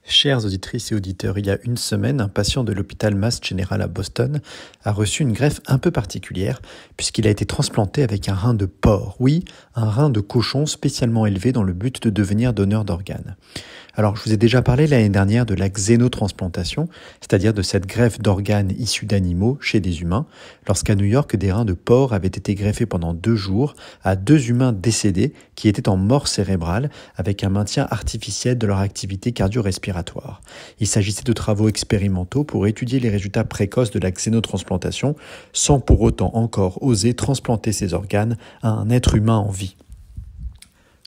Chères auditrices et auditeurs, il y a une semaine, un patient de l'hôpital Mass General à Boston a reçu une greffe un peu particulière puisqu'il a été transplanté avec un rein de porc. Oui, un rein de cochon spécialement élevé dans le but de devenir donneur d'organes. Alors, je vous ai déjà parlé l'année dernière de la xénotransplantation, c'est-à-dire de cette greffe d'organes issus d'animaux chez des humains, lorsqu'à New York, des reins de porc avaient été greffés pendant 2 jours à 2 humains décédés qui étaient en mort cérébrale avec un maintien artificiel de leur activité cardio-respiratoire. Il s'agissait de travaux expérimentaux pour étudier les résultats précoces de la xénotransplantation sans pour autant encore oser transplanter ces organes à un être humain en vie.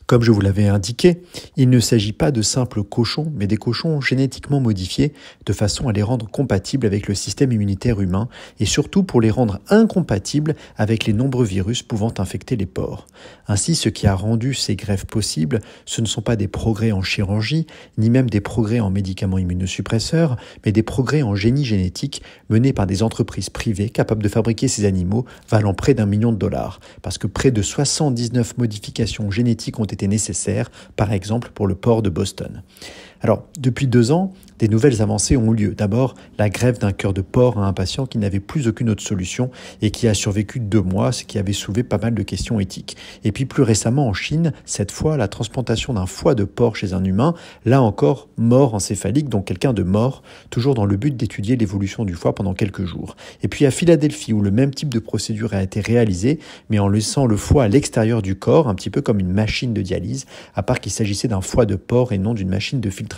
Comme je vous l'avais indiqué, il ne s'agit pas de simples cochons, mais des cochons génétiquement modifiés de façon à les rendre compatibles avec le système immunitaire humain et surtout pour les rendre incompatibles avec les nombreux virus pouvant infecter les porcs. Ainsi, ce qui a rendu ces greffes possibles, ce ne sont pas des progrès en chirurgie, ni même des progrès en médicaments immunosuppresseurs, mais des progrès en génie génétique menés par des entreprises privées capables de fabriquer ces animaux valant près d'1 million de dollars, parce que près de 79 modifications génétiques ont été nécessaires, par exemple pour le porc de Boston. Alors, depuis 2 ans, des nouvelles avancées ont eu lieu. D'abord, la greffe d'un cœur de porc à un patient qui n'avait plus aucune autre solution et qui a survécu 2 mois, ce qui avait soulevé pas mal de questions éthiques. Et puis plus récemment en Chine, cette fois, la transplantation d'un foie de porc chez un humain, là encore mort encéphalique, donc quelqu'un de mort, toujours dans le but d'étudier l'évolution du foie pendant quelques jours. Et puis à Philadelphie, où le même type de procédure a été réalisée, mais en laissant le foie à l'extérieur du corps, un petit peu comme une machine de dialyse, à part qu'il s'agissait d'un foie de porc et non d'une machine de filtration.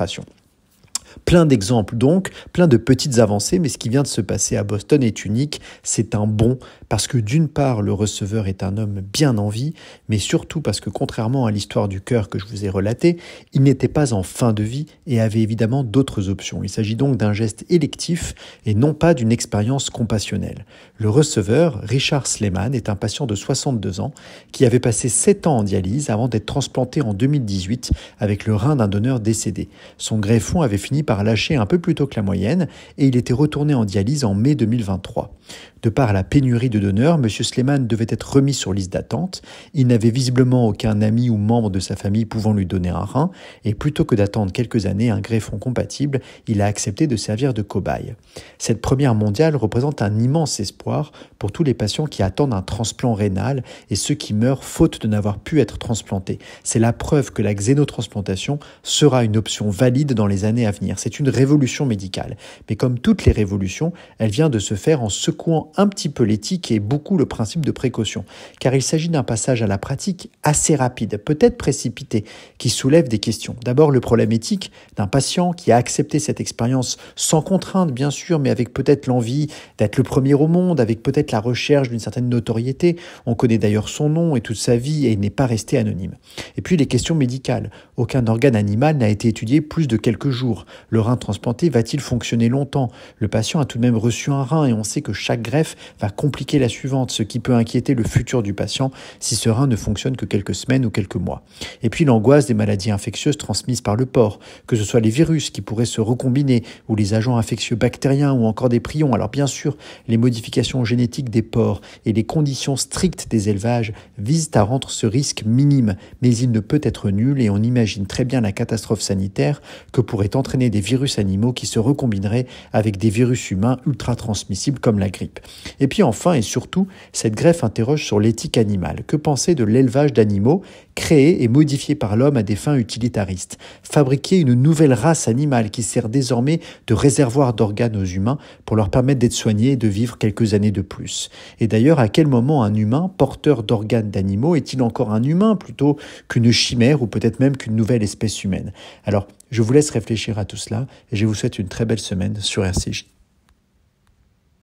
Plein d'exemples donc, plein de petites avancées, mais ce qui vient de se passer à Boston est unique, c'est un bond, parce que d'une part, le receveur est un homme bien en vie, mais surtout parce que contrairement à l'histoire du cœur que je vous ai relatée, il n'était pas en fin de vie et avait évidemment d'autres options. Il s'agit donc d'un geste électif et non pas d'une expérience compassionnelle. Le receveur, Richard Sleman, est un patient de 62 ans qui avait passé 7 ans en dialyse avant d'être transplanté en 2018 avec le rein d'un donneur décédé. Son greffon avait fini par lâcher un peu plus tôt que la moyenne et il était retourné en dialyse en mai 2023. De par la pénurie de donneurs, M. Sleman devait être remis sur liste d'attente. Il n'avait visiblement aucun ami ou membre de sa famille pouvant lui donner un rein et plutôt que d'attendre quelques années un greffon compatible, il a accepté de servir de cobaye. Cette première mondiale représente un immense espoir pour tous les patients qui attendent un transplant rénal et ceux qui meurent faute de n'avoir pu être transplantés. C'est la preuve que la xénotransplantation sera une option valide dans les années à venir. C'est une révolution médicale. Mais comme toutes les révolutions, elle vient de se faire en secouant un petit peu l'éthique et beaucoup le principe de précaution. Car il s'agit d'un passage à la pratique assez rapide, peut-être précipité, qui soulève des questions. D'abord, le problème éthique d'un patient qui a accepté cette expérience sans contrainte, bien sûr, mais avec peut-être l'envie d'être le premier au monde, avec peut-être la recherche d'une certaine notoriété. On connaît d'ailleurs son nom et toute sa vie et il n'est pas resté anonyme. Et puis les questions médicales. Aucun organe animal n'a été étudié plus de quelques jours. Le rein transplanté va-t-il fonctionner longtemps? Le patient a tout de même reçu un rein et on sait que chaque greffe va compliquer la suivante, ce qui peut inquiéter le futur du patient si ce rein ne fonctionne que quelques semaines ou quelques mois. Et puis l'angoisse des maladies infectieuses transmises par le porc, que ce soit les virus qui pourraient se recombiner ou les agents infectieux bactériens ou encore des prions. Alors bien sûr, les modifications génétiques des porcs et les conditions strictes des élevages visent à rendre ce risque minime, mais il ne peut être nul et on imagine très bien la catastrophe sanitaire que pourraient entraîner des virus animaux qui se recombineraient avec des virus humains ultra transmissibles comme la grippe. Et puis enfin et surtout, cette greffe interroge sur l'éthique animale. Que penser de l'élevage d'animaux créés et modifiés par l'homme à des fins utilitaristes? Fabriquer une nouvelle race animale qui sert désormais de réservoir d'organes aux humains pour leur permettre d'être soignés et de vivre quelques années de plus. Et d'ailleurs, à quel moment un humain porteur d'organes d'animaux est-il encore un humain plutôt qu'une chimère ou peut-être même qu'une nouvelle espèce humaine? Alors, je vous laisse réfléchir à tout cela et je vous souhaite une très belle semaine sur RCJ.